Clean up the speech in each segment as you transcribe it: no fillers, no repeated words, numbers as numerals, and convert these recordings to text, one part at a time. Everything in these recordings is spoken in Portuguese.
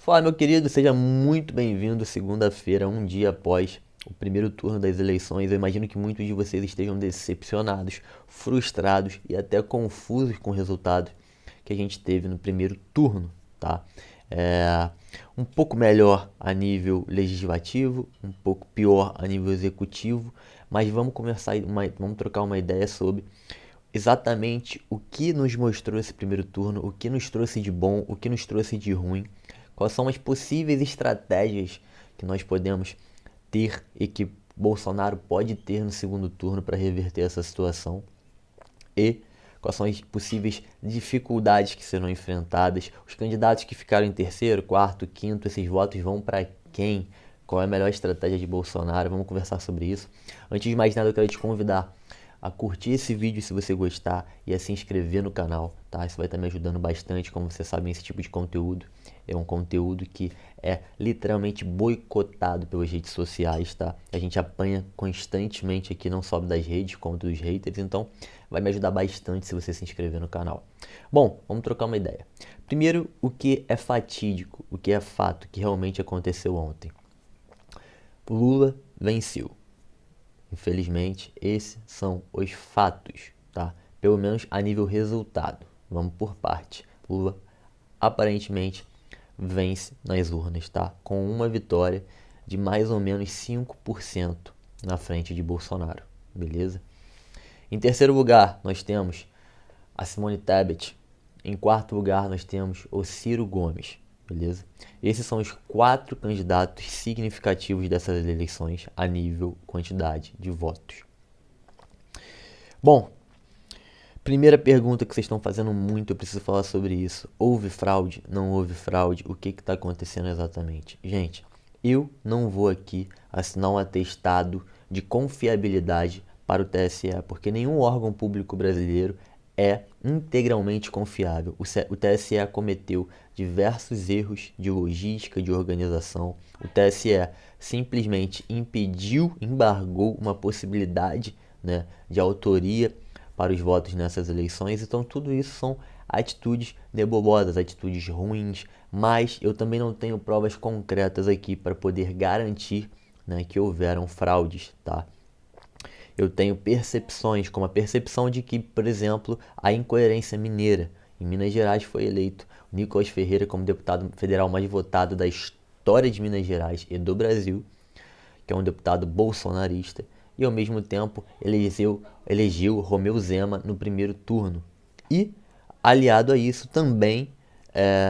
Fala, meu querido, seja muito bem-vindo. Segunda-feira, um dia após o primeiro turno das eleições. Eu imagino que muitos de vocês estejam decepcionados, frustrados e até confusos com o resultado que a gente teve no primeiro turno, tá? É um pouco melhor a nível legislativo, um pouco pior a nível executivo, mas vamos trocar uma ideia sobre exatamente o que nos mostrou esse primeiro turno, o que nos trouxe de bom, o que nos trouxe de ruim, quais são as possíveis estratégias que nós podemos ter e que Bolsonaro pode ter no segundo turno para reverter essa situação e quais são as possíveis dificuldades que serão enfrentadas, os candidatos que ficaram em terceiro, quarto, quinto, esses votos vão para quem? Qual é a melhor estratégia de Bolsonaro? Vamos conversar sobre isso. Antes de mais nada, eu quero te convidar a curtir esse vídeo se você gostar e a se inscrever no canal, tá? Isso vai estar me ajudando bastante, como você sabe, esse tipo de conteúdo. É um conteúdo que é literalmente boicotado pelas redes sociais, tá? A gente apanha constantemente aqui, não só das redes, como dos haters, então vai me ajudar bastante se você se inscrever no canal. Bom, vamos trocar uma ideia. Primeiro, o que é fatídico, o que é fato, o que realmente aconteceu ontem. Lula venceu. Infelizmente, esses são os fatos, tá? Pelo menos a nível resultado. Vamos por parte. Lula aparentemente vence nas urnas, tá? Com uma vitória de mais ou menos 5% na frente de Bolsonaro, beleza? Em terceiro lugar, nós temos a Simone Tebet. Em quarto lugar, nós temos o Ciro Gomes, beleza? Esses são os 4 candidatos significativos dessas eleições a nível quantidade de votos. Bom, primeira pergunta que vocês estão fazendo muito, eu preciso falar sobre isso. Houve fraude? Não houve fraude? O que está acontecendo exatamente? Gente, eu não vou aqui assinar um atestado de confiabilidade para o TSE, porque nenhum órgão público brasileiro é integralmente confiável. O TSE cometeu diversos erros de logística, de organização. O TSE simplesmente impediu, embargou uma possibilidade, né, de autoria para os votos nessas eleições. Então tudo isso são atitudes nebulosas, atitudes ruins, mas eu também não tenho provas concretas aqui para poder garantir, né, que houveram fraudes, tá? Eu tenho percepções, como a percepção de que, por exemplo, a incoerência mineira. Em Minas Gerais foi eleito o Nicolas Ferreira como deputado federal mais votado da história de Minas Gerais e do Brasil, que é um deputado bolsonarista, e ao mesmo tempo elegeu Romeu Zema no primeiro turno. E, aliado a isso, também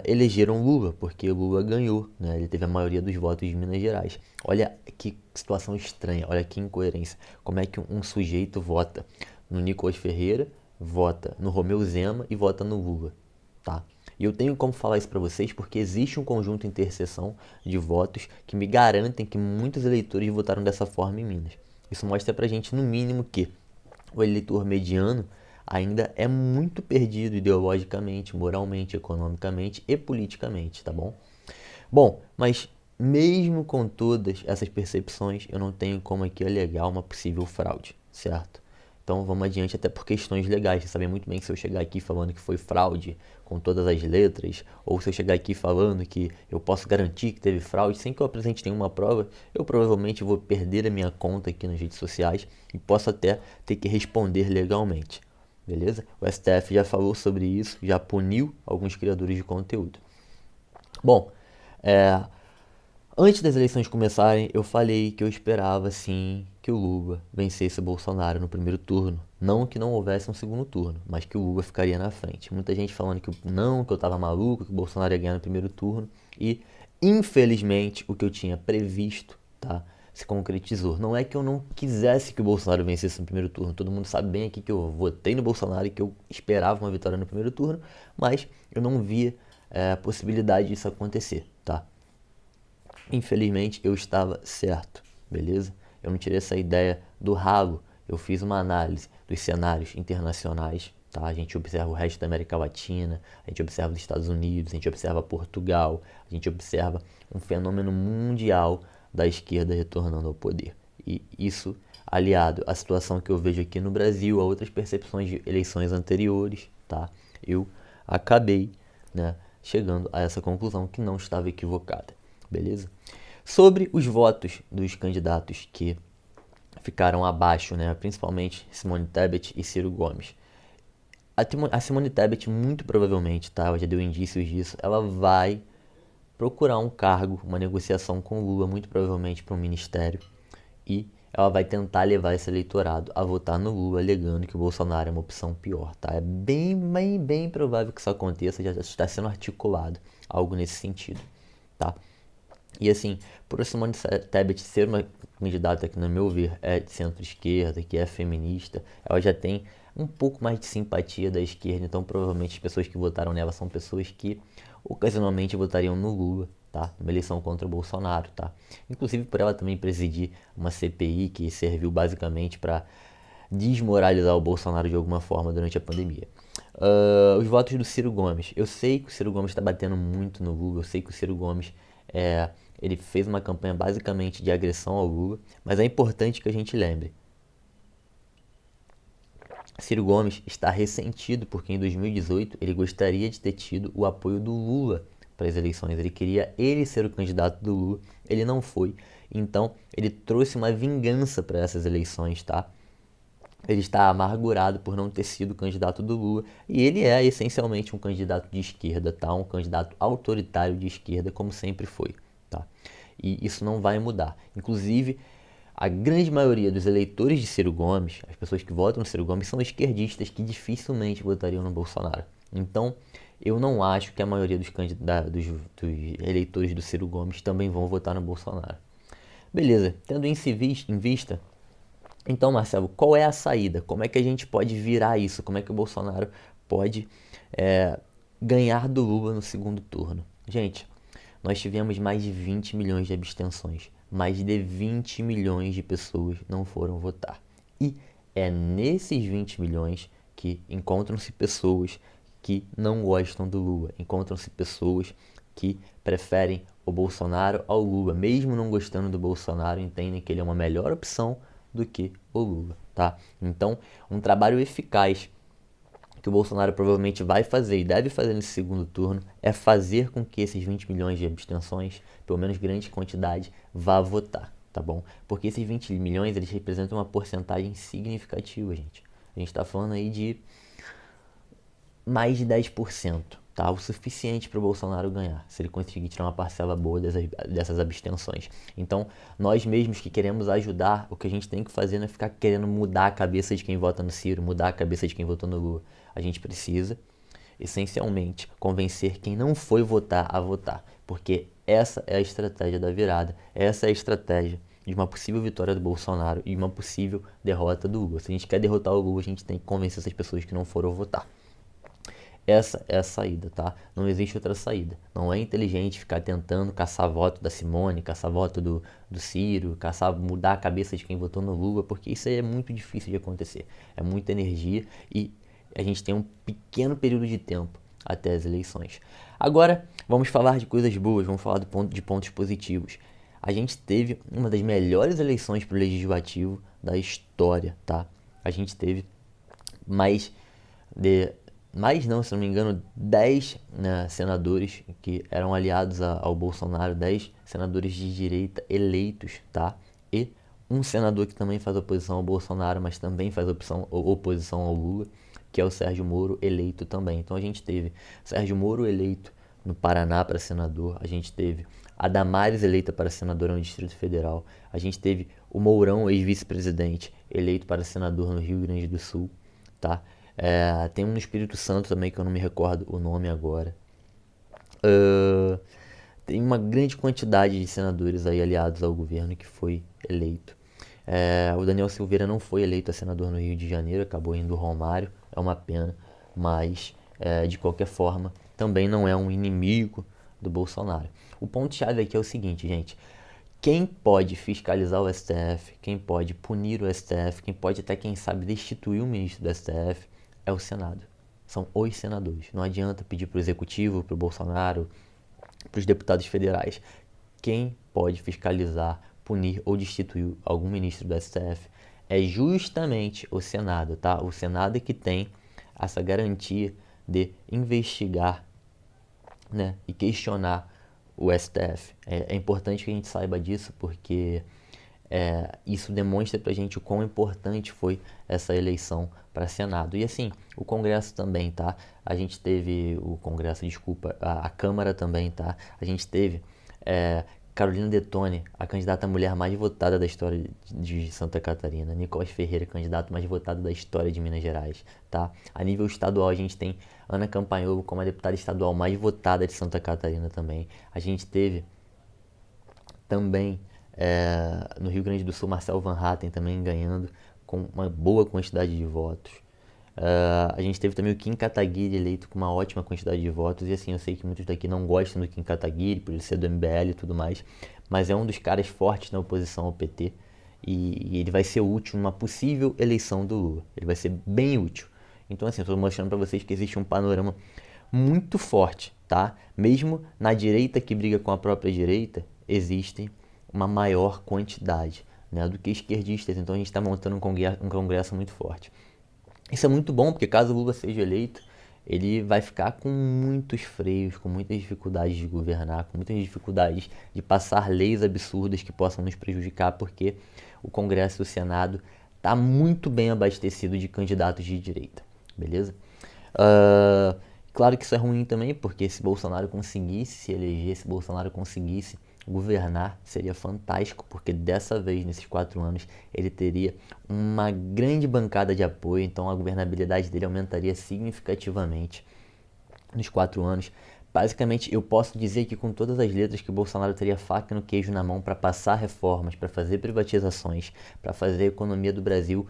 elegeram Lula, porque Lula ganhou, né? Ele teve a maioria dos votos de Minas Gerais. Olha que situação estranha, olha que incoerência. Como é que um sujeito vota no Nicolas Ferreira, vota no Romeu Zema e vota no Lula, tá? E eu tenho como falar isso para vocês porque existe um conjunto de interseção de votos que me garantem que muitos eleitores votaram dessa forma em Minas. Isso mostra pra gente, no mínimo, que o eleitor mediano ainda é muito perdido ideologicamente, moralmente, economicamente e politicamente, tá bom? Bom, mas mesmo com todas essas percepções, eu não tenho como aqui alegar uma possível fraude, certo? Então vamos adiante, até por questões legais. Você sabe muito bem que se eu chegar aqui falando que foi fraude com todas as letras, ou se eu chegar aqui falando que eu posso garantir que teve fraude sem que eu apresente nenhuma prova, eu provavelmente vou perder a minha conta aqui nas redes sociais e posso até ter que responder legalmente. Beleza? O STF já falou sobre isso, já puniu alguns criadores de conteúdo. Bom, antes das eleições começarem, eu falei que eu esperava sim que o Lula vencesse o Bolsonaro no primeiro turno. Não que não houvesse um segundo turno, mas que o Lula ficaria na frente. Muita gente falando que não, que eu tava maluco, que o Bolsonaro ia ganhar no primeiro turno. E, infelizmente, o que eu tinha previsto, tá, se concretizou. Não é que eu não quisesse que o Bolsonaro vencesse no primeiro turno. Todo mundo sabe bem aqui que eu votei no Bolsonaro e que eu esperava uma vitória no primeiro turno, mas eu não via a possibilidade disso acontecer, tá? Infelizmente eu estava certo, beleza? Eu não tirei essa ideia do ralo. Eu fiz uma análise dos cenários internacionais, tá? A gente observa o resto da América Latina, a gente observa os Estados Unidos, a gente observa Portugal, a gente observa um fenômeno mundial da esquerda retornando ao poder. E isso aliado à situação que eu vejo aqui no Brasil, a outras percepções de eleições anteriores, tá? Eu acabei, né, chegando a essa conclusão que não estava equivocada, beleza? Sobre os votos dos candidatos que ficaram abaixo, né, principalmente Simone Tebet e Ciro Gomes. A Simone Tebet, muito provavelmente, tá, ela já deu indícios disso, ela vai procurar um cargo, uma negociação com o Lula, muito provavelmente para um ministério, e ela vai tentar levar esse eleitorado a votar no Lula, alegando que o Bolsonaro é uma opção pior, tá? É bem provável que isso aconteça, já está sendo articulado algo nesse sentido, tá? E assim, por a Simone Tebet ser uma candidata que, no meu ver, é de centro-esquerda, que é feminista, ela já tem um pouco mais de simpatia da esquerda, então provavelmente as pessoas que votaram nela são pessoas que ocasionalmente votariam no Lula, tá? Numa eleição contra o Bolsonaro, tá? Inclusive por ela também presidir uma CPI que serviu basicamente para desmoralizar o Bolsonaro de alguma forma durante a pandemia. Os votos do Ciro Gomes. Eu sei que o Ciro Gomes está batendo muito no Lula, eu sei que o Ciro Gomes ele fez uma campanha basicamente de agressão ao Lula, mas é importante que a gente lembre. Ciro Gomes está ressentido porque em 2018 ele gostaria de ter tido o apoio do Lula para as eleições. Ele queria ele ser o candidato do Lula, ele não foi. Então ele trouxe uma vingança para essas eleições, tá? Ele está amargurado por não ter sido candidato do Lula e ele é essencialmente um candidato de esquerda, tá? Um candidato autoritário de esquerda, como sempre foi, tá? E isso não vai mudar. Inclusive, a grande maioria dos eleitores de Ciro Gomes, as pessoas que votam no Ciro Gomes, são esquerdistas que dificilmente votariam no Bolsonaro. Então, eu não acho que a maioria dos eleitores do Ciro Gomes também vão votar no Bolsonaro. Beleza, tendo isso em vista, então, Marcelo, qual é a saída? Como é que a gente pode virar isso? Como é que o Bolsonaro pode ganhar do Lula no segundo turno? Gente, nós tivemos mais de 20 milhões de abstenções. Mais de 20 milhões de pessoas não foram votar. E é nesses 20 milhões que encontram-se pessoas que não gostam do Lula. Encontram-se pessoas que preferem o Bolsonaro ao Lula. Mesmo não gostando do Bolsonaro, entendem que ele é uma melhor opção do que o Lula, tá? Então, um trabalho eficaz que o Bolsonaro provavelmente vai fazer e deve fazer nesse segundo turno é fazer com que esses 20 milhões de abstenções, pelo menos grande quantidade, vá votar, tá bom? Porque esses 20 milhões, eles representam uma porcentagem significativa, gente. A gente tá falando aí de mais de 10%, tá? O suficiente para o Bolsonaro ganhar, se ele conseguir tirar uma parcela boa dessas abstenções. Então, nós mesmos que queremos ajudar, o que a gente tem que fazer não é ficar querendo mudar a cabeça de quem vota no Ciro, mudar a cabeça de quem votou no Lula. A gente precisa, essencialmente, convencer quem não foi votar a votar, porque essa é a estratégia da virada, essa é a estratégia de uma possível vitória do Bolsonaro e uma possível derrota do Lula. Se a gente quer derrotar o Lula, a gente tem que convencer essas pessoas que não foram votar. Essa é a saída, tá? Não existe outra saída. Não é inteligente ficar tentando caçar voto da Simone, caçar voto do Ciro, mudar a cabeça de quem votou no Lula, porque isso aí é muito difícil de acontecer. É muita energia e a gente tem um pequeno período de tempo até as eleições. Agora, vamos falar de coisas boas, vamos falar de pontos positivos. A gente teve uma das melhores eleições para o Legislativo da história, tá? A gente teve mais não, se não me engano, 10 senadores que eram aliados ao Bolsonaro, 10 senadores de direita eleitos, tá? E um senador que também faz oposição ao Bolsonaro, mas também faz oposição ao Lula, que é o Sérgio Moro, eleito também. Então a gente teve Sérgio Moro eleito no Paraná para senador, a gente teve a Damares eleita para senadora no Distrito Federal, a gente teve o Mourão, ex-vice-presidente, eleito para senador no Rio Grande do Sul, tá? Tem um no Espírito Santo também que eu não me recordo o nome agora. Tem uma grande quantidade de senadores aí aliados ao governo que foi eleito. O Daniel Silveira não foi eleito a senador no Rio de Janeiro, acabou indo o Romário, é uma pena, mas de qualquer forma também não é um inimigo do Bolsonaro. O ponto-chave aqui é o seguinte, gente. Quem pode fiscalizar o STF, quem pode punir o STF, quem pode até, quem sabe, destituir o ministro do STF é o Senado. São os senadores. Não adianta pedir para o Executivo, para o Bolsonaro, para os deputados federais. Quem pode fiscalizar, punir ou destituir algum ministro do STF é justamente o Senado, tá? O Senado é que tem essa garantia de investigar né, e questionar o STF. É importante que a gente saiba disso, porque isso demonstra pra gente o quão importante foi essa eleição para Senado. E assim, o Congresso também, tá? A gente teve o Congresso, desculpa, a Câmara também, tá? A gente teve Carolina Detone, a candidata mulher mais votada da história de Santa Catarina. Nicolas Ferreira, candidato mais votado da história de Minas Gerais, tá? A nível estadual, a gente tem Ana Campanholo como a deputada estadual mais votada de Santa Catarina também. A gente teve também no Rio Grande do Sul, Marcel Van Hatten também ganhando com uma boa quantidade de votos. A gente teve também o Kim Kataguiri eleito com uma ótima quantidade de votos. E assim, eu sei que muitos daqui não gostam do Kim Kataguiri, por ele ser do MBL e tudo mais, mas é um dos caras fortes na oposição ao PT. E ele vai ser útil numa possível eleição do Lula. Ele vai ser bem útil. Então assim, eu estou mostrando para vocês que existe um panorama muito forte, tá? Mesmo na direita que briga com a própria direita, existem uma maior quantidade, né, do que esquerdistas. Então a gente está montando um congresso muito forte. Isso é muito bom, porque caso o Lula seja eleito, ele vai ficar com muitos freios, com muitas dificuldades de governar, com muitas dificuldades de passar leis absurdas que possam nos prejudicar, porque o Congresso e o Senado está muito bem abastecido de candidatos de direita, beleza? Claro que isso é ruim também, porque se Bolsonaro conseguisse se eleger, se Bolsonaro conseguisse governar, seria fantástico, porque dessa vez, nesses 4 anos, ele teria uma grande bancada de apoio, então a governabilidade dele aumentaria significativamente nos 4 anos. Basicamente, eu posso dizer que com todas as letras que o Bolsonaro teria faca no queijo na mão para passar reformas, para fazer privatizações, para fazer a economia do Brasil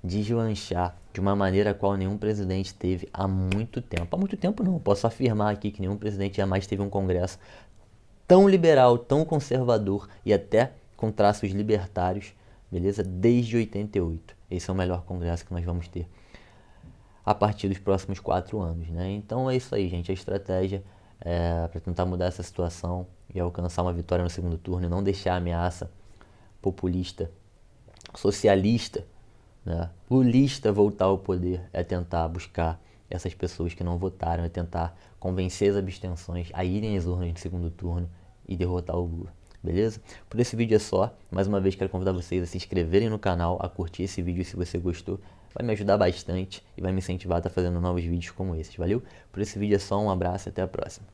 deslanchar de uma maneira a qual nenhum presidente teve há muito tempo. Há muito tempo não, posso afirmar aqui que nenhum presidente jamais teve um Congresso tão liberal, tão conservador e até com traços libertários, beleza? Desde 88. Esse é o melhor Congresso que nós vamos ter a partir dos próximos 4 anos, né? Então é isso aí, gente. A estratégia é para tentar mudar essa situação e alcançar uma vitória no segundo turno e não deixar a ameaça populista, socialista, né, lulista voltar ao poder, é tentar buscar essas pessoas que não votaram, é tentar convencer as abstenções a irem às urnas de segundo turno e derrotar o Lula, beleza? Por esse vídeo é só. Mais uma vez quero convidar vocês a se inscreverem no canal, a curtir esse vídeo se você gostou. Vai me ajudar bastante e vai me incentivar a estar fazendo novos vídeos como esses, valeu? Por esse vídeo é só, um abraço e até a próxima.